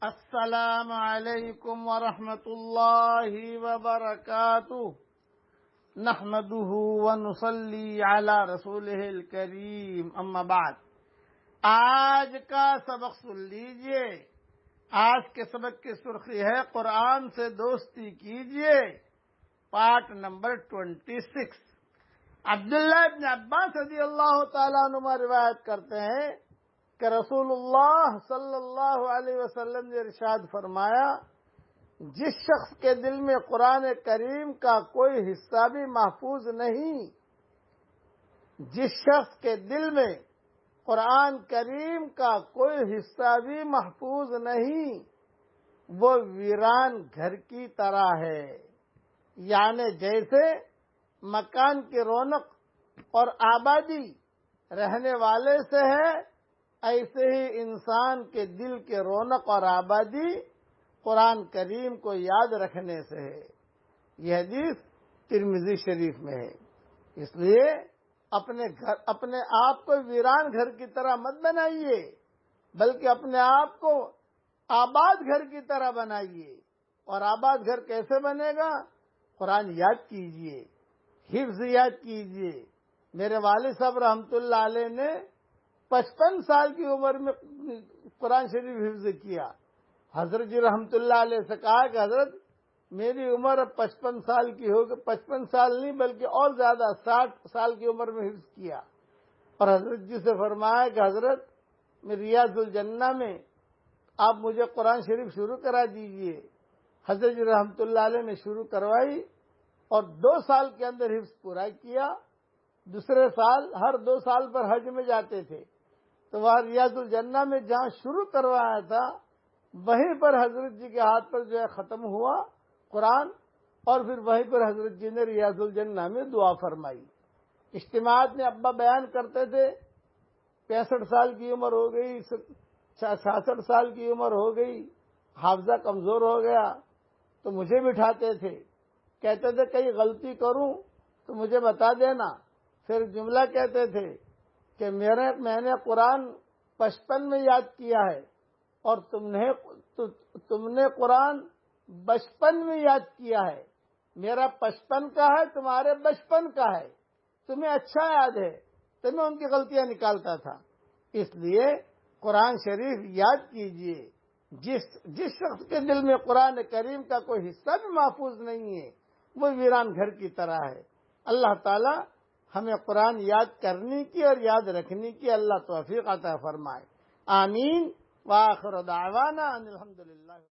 السلام علیکم ورحمۃ اللہ وبرکاتہ نحمده ونصلی علی رسولہ الکریم اما بعد۔ آج کا سبق سن لیجئے۔ آج کے سبق کی سرخی ہے قرآن سے دوستی کیجئے، پارٹ نمبر 26۔ عبداللہ ابن عباس رضی اللہ تعالیٰ عنہ روایت کرتے ہیں کہ رسول اللہ صلی اللہ علیہ وسلم نے ارشاد فرمایا، جس شخص کے دل میں قرآن کریم کا کوئی حصہ بھی محفوظ نہیں، جس شخص کے دل میں قرآن کریم کا کوئی حصہ بھی محفوظ نہیں، وہ ویران گھر کی طرح ہے۔ یعنی جیسے مکان کی رونق اور آبادی رہنے والے سے ہے، ایسے ہی انسان کے دل کے رونق اور آبادی قرآن کریم کو یاد رکھنے سے ہے۔ یہ حدیث ترمذی شریف میں ہے۔ اس لیے اپنے آپ کو ویران گھر کی طرح مت بنائیے، بلکہ اپنے آپ کو آباد گھر کی طرح بنائیے۔ اور آباد گھر کیسے بنے گا؟ قرآن یاد کیجئے، حفظ یاد کیجئے۔ میرے والد صاحب رحمۃ اللہ علیہ نے 55 سال کی عمر میں قرآن شریف حفظ کیا۔ حضرت جی رحمۃ اللہ علیہ سے کہا کہ حضرت میری عمر اب 55 سال کی ہوگی، 55 سال نہیں بلکہ اور زیادہ 60 سال کی عمر میں حفظ کیا۔ اور حضرت جی سے فرمایا کہ حضرت میں ریاض الجنہ میں آپ مجھے قرآن شریف شروع کرا دیجئے۔ حضرت جی رحمۃ اللہ علیہ نے شروع کروائی اور 2 سال کے اندر حفظ پورا کیا۔ دوسرے سال ہر 2 سال پر حج میں جاتے تھے، تو وہاں ریاض الجنہ میں جہاں شروع کروایا تھا وہیں پر حضرت جی کے ہاتھ پر جو ہے ختم ہوا قرآن، اور پھر وہیں پر حضرت جی نے ریاض الجنہ میں دعا فرمائی۔ اجتماعات میں ابا بیان کرتے تھے 65 سال کی عمر ہو گئی، 66 سال کی عمر ہو گئی، حافظہ کمزور ہو گیا، تو مجھے بٹھاتے تھے، کہتے تھے کہیں غلطی کروں تو مجھے بتا دینا۔ پھر جملہ کہتے تھے کہ میں نے قرآن 55 میں یاد کیا ہے اور تم نے قرآن 55 میں یاد کیا ہے۔ میرا 55 کا ہے، تمہارے 55 کا ہے، تمہیں اچھا یاد ہے، تو میں ان کی غلطیاں نکالتا تھا۔ اس لیے قرآن شریف یاد کیجئے۔ جس شخص کے دل میں قرآن کریم کا کوئی حصہ بھی محفوظ نہیں ہے، وہ ویران گھر کی طرح ہے۔ اللہ تعالی ہمیں قرآن یاد کرنے کی اور یاد رکھنے کی اللہ توفیق عطا فرمائے۔ آمین۔ وآخر دعوانا ان الحمدللہ۔